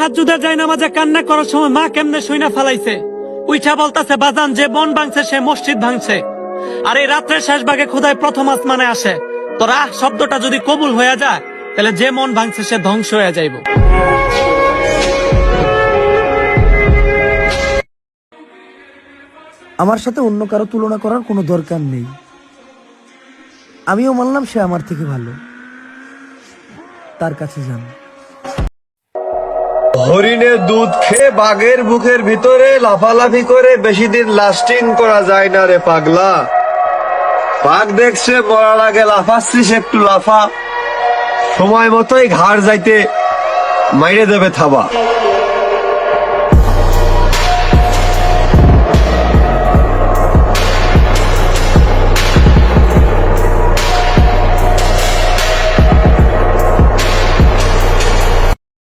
তাহাজ্জুদের যায় নামাজে কান্না করার সময় মা কেমনে শুইনা ফেলাইছে, উইঠা বলতাছে বাজান যে মন ভাঙছে সে মসজিদ ভাঙছে। আর এই রাত্রের শেষ ভাগে খোদাই প্রথম আসমানে আসে। তো রাহ শব্দটা যদি কবুল হয়ে যায় তাহলে যে মন ভাঙছে সে ধ্বংস হয়ে যাইব। আমার সাথে অন্য কারো তুলনা করার কোনো দরকার নেই। আমিও মানলাম সে আমার থেকে ভালো। তার কাছে যান। হরিণের দুধ খেয়ে বাঘের বুকের ভিতরে লাফালাফি করে বেশি দিন লাস্টিং করা যায় না রে পাগলা। বাঘ দেখছে মরার আগে লাফাচ্ছিস, একটু লাফা, সময় মতোই ঘাড় যাইতে মাইরে দেবে থাবা।